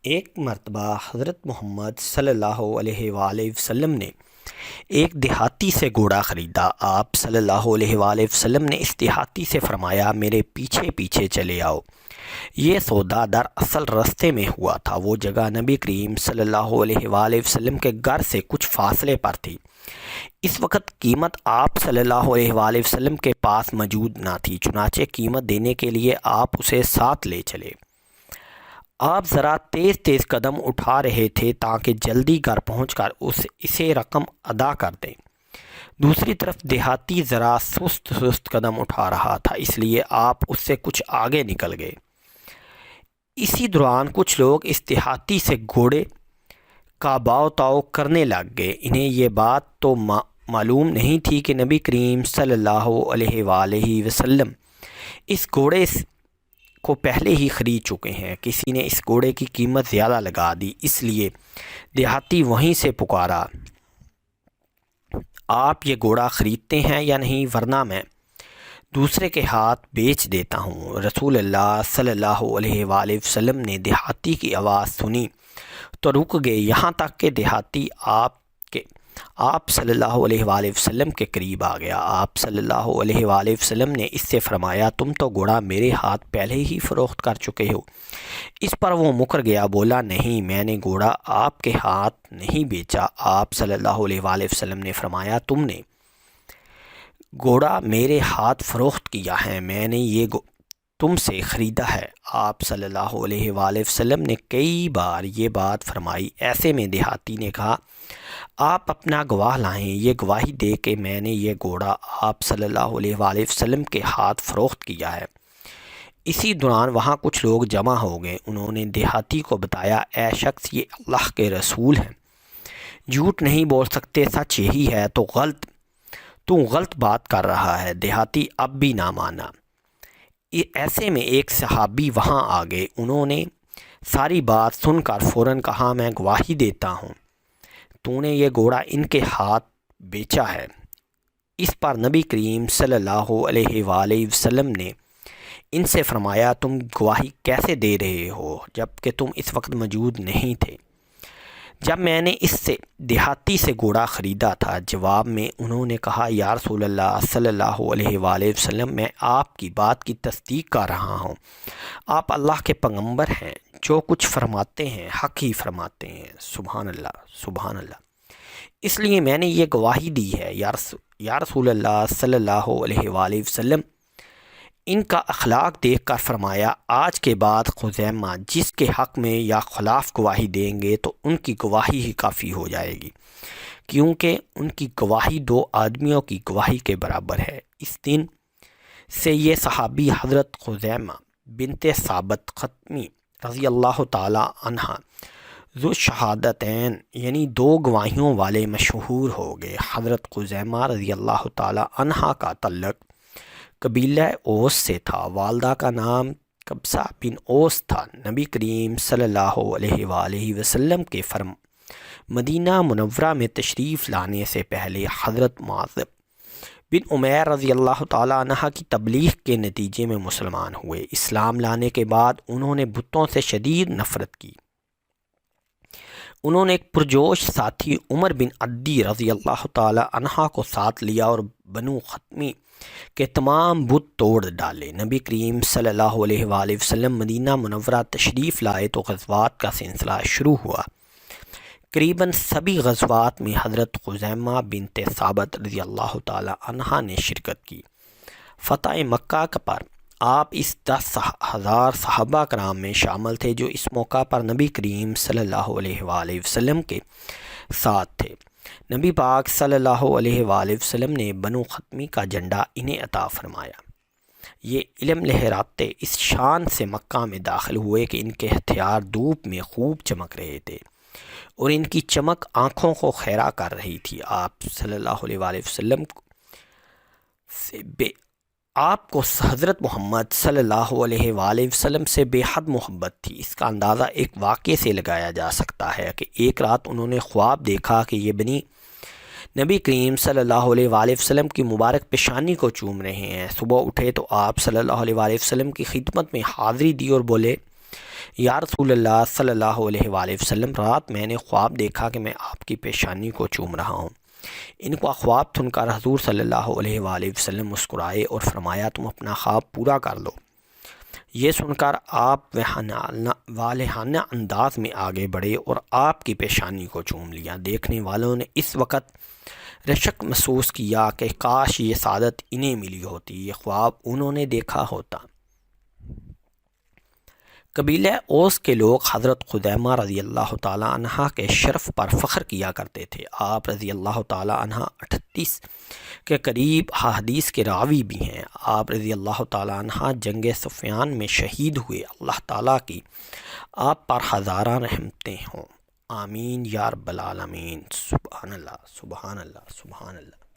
ایک مرتبہ حضرت محمد صلی اللہ علیہ وآلہ وسلم نے ایک دیہاتی سے گھوڑا خریدا۔ آپ صلی اللہ علیہ وآلہ وسلم نے اس دیہاتی سے فرمایا، میرے پیچھے پیچھے چلے آؤ۔ یہ سودا در اصل رستے میں ہوا تھا۔ وہ جگہ نبی کریم صلی اللہ علیہ وآلہ وسلم کے گھر سے کچھ فاصلے پر تھی۔ اس وقت قیمت آپ صلی اللہ علیہ وآلہ وسلم کے پاس موجود نہ تھی، چنانچہ قیمت دینے کے لیے آپ اسے ساتھ لے چلے۔ آپ ذرا تیز تیز قدم اٹھا رہے تھے تاکہ جلدی گھر پہنچ کر اسے رقم ادا کر دیں۔ دوسری طرف دیہاتی ذرا سست قدم اٹھا رہا تھا، اس لیے آپ اس سے کچھ آگے نکل گئے۔ اسی دوران کچھ لوگ اس دیہاتی سے گھوڑے کا باؤ تاؤ کرنے لگ گئے۔ انہیں یہ بات تو معلوم نہیں تھی کہ نبی کریم صلی اللہ علیہ وآلہ وسلم اس گھوڑے کو پہلے ہی خرید چکے ہیں۔ کسی نے اس گھوڑے کی قیمت زیادہ لگا دی، اس لیے دیہاتی وہیں سے پکارا، آپ یہ گھوڑا خریدتے ہیں یا نہیں، ورنہ میں دوسرے کے ہاتھ بیچ دیتا ہوں۔ رسول اللہ صلی اللہ علیہ وآلہ وسلم نے دیہاتی کی آواز سنی تو رک گئے، یہاں تک کہ دیہاتی آپ صلی اللہ علیہ وآلہ وسلم کے قریب آ گیا۔ آپ صلی اللہ علیہ وآلہ وسلم نے اس سے فرمایا، تم تو گھوڑا میرے ہاتھ پہلے ہی فروخت کر چکے ہو۔ اس پر وہ مکر گیا، بولا، نہیں، میں نے گھوڑا آپ کے ہاتھ نہیں بیچا۔ آپ صلی اللہ علیہ وآلہ وسلم نے فرمایا، تم نے گھوڑا میرے ہاتھ فروخت کیا ہے، میں نے یہ تم سے خریدا ہے۔ آپ صلی اللہ علیہ وآلہ وسلم نے کئی بار یہ بات فرمائی۔ ایسے میں دیہاتی نے کہا، آپ اپنا گواہ لائیں، یہ گواہی دے کہ میں نے یہ گھوڑا آپ صلی اللہ علیہ وآلہ وسلم کے ہاتھ فروخت کیا ہے۔ اسی دوران وہاں کچھ لوگ جمع ہو گئے۔ انہوں نے دیہاتی کو بتایا، اے شخص، یہ اللہ کے رسول ہیں، جھوٹ نہیں بول سکتے، سچ یہی ہے، تو غلط بات کر رہا ہے۔ دیہاتی اب بھی نہ مانا۔ ایسے میں ایک صحابی وہاں آ گئے۔ انہوں نے ساری بات سن کر فوراً کہا، میں گواہی دیتا ہوں تو نے یہ گھوڑا ان کے ہاتھ بیچا ہے۔ اس پر نبی کریم صلی اللہ علیہ وآلہ وسلم نے ان سے فرمایا، تم گواہی کیسے دے رہے ہو جبکہ تم اس وقت موجود نہیں تھے جب میں نے اس سے دیہاتی سے گھوڑا خریدا تھا؟ جواب میں انہوں نے کہا، یا رسول اللہ صلی اللہ علیہ وآلہ وسلم، میں آپ کی بات کی تصدیق کر رہا ہوں۔ آپ اللہ کے پیغمبر ہیں، جو کچھ فرماتے ہیں حق ہی فرماتے ہیں۔ سبحان اللہ، سبحان اللہ۔ اس لیے میں نے یہ گواہی دی ہے۔ یا رسول اللہ صلی اللہ علیہ وآلہ وسلم ان کا اخلاق دیکھ کر فرمایا، آج کے بعد خزیمہ جس کے حق میں یا خلاف گواہی دیں گے تو ان کی گواہی ہی کافی ہو جائے گی، کیونکہ ان کی گواہی دو آدمیوں کی گواہی کے برابر ہے۔ اس دن سے یہ صحابی حضرت خزیمہ بنت ثابت ختمی رضی اللہ تعالی عنہ ذو شہادتین، یعنی دو گواہیوں والے، مشہور ہو گئے۔ حضرت خزیمہ رضی اللہ تعالی عنہ کا تعلق قبیلہ اوس سے تھا۔ والدہ کا نام قبصہ بن اوس تھا۔ نبی کریم صلی اللہ علیہ وآلہ وسلم کے مدینہ منورہ میں تشریف لانے سے پہلے حضرت معاذ بن عمیر رضی اللہ تعالیٰ عنہ کی تبلیغ کے نتیجے میں مسلمان ہوئے۔ اسلام لانے کے بعد انہوں نے بتوں سے شدید نفرت کی۔ انہوں نے ایک پرجوش ساتھی عمر بن عدی رضی اللہ تعالی عنہ کو ساتھ لیا اور بنو ختمی کے تمام بت توڑ ڈالے۔ نبی کریم صلی اللہ علیہ وآلہ وسلم مدینہ منورہ تشریف لائے تو غزوات کا سلسلہ شروع ہوا۔ قریباً سبھی غزوات میں حضرت خزیمہ بنت ثابت رضی اللہ تعالی عنہ نے شرکت کی۔ فتح مکہ پر آپ اس 10,000 صحابہ کرام میں شامل تھے جو اس موقع پر نبی کریم صلی اللہ علیہ وآلہ وسلم کے ساتھ تھے۔ نبی پاک صلی اللہ علیہ وآلہ وسلم نے بنو ختمی کا جھنڈا انہیں عطا فرمایا۔ یہ علم لہراتے اس شان سے مکہ میں داخل ہوئے کہ ان کے ہتھیار دھوپ میں خوب چمک رہے تھے اور ان کی چمک آنکھوں کو خیرہ کر رہی تھی۔ آپ صلی اللہ علیہ وآلہ وسلم آپ کو حضرت محمد صلی اللہ علیہ وآلہ وسلم سے بے حد محبت تھی۔ اس کا اندازہ ایک واقعے سے لگایا جا سکتا ہے کہ ایک رات انہوں نے خواب دیکھا کہ یہ نبی کریم صلی اللہ علیہ وآلہ وسلم کی مبارک پیشانی کو چوم رہے ہیں۔ صبح اٹھے تو آپ صلی اللہ علیہ وآلہ وسلم کی خدمت میں حاضری دی اور بولے، یا رسول اللہ صلی اللہ علیہ وآلہ وسلم، رات میں نے خواب دیکھا کہ میں آپ کی پیشانی کو چوم رہا ہوں۔ ان کا خواب سن کر حضور صلی اللہ علیہ وآلہ وسلم مسکرائے اور فرمایا تم اپنا خواب پورا کر لو۔ یہ سن کر آپ والہانہ انداز میں آگے بڑھے اور آپ کی پیشانی کو چوم لیا۔ دیکھنے والوں نے اس وقت رشک محسوس کیا کہ کاش یہ سعادت انہیں ملی ہوتی، یہ خواب انہوں نے دیکھا ہوتا۔ قبیلہ اوس کے لوگ حضرت خدیمہ رضی اللہ تعالیٰ عنہ کے شرف پر فخر کیا کرتے تھے۔ آپ رضی اللہ تعالیٰ عنہ 38 کے قریب حدیث کے راوی بھی ہیں۔ آپ رضی اللہ تعالیٰ عنہ جنگ صفین میں شہید ہوئے۔ اللہ تعالیٰ کی آپ پر ہزارہ رحمتیں ہوں، آمین یا رب العالمین۔ سبحان اللہ، سبحان اللہ، سبحان اللہ۔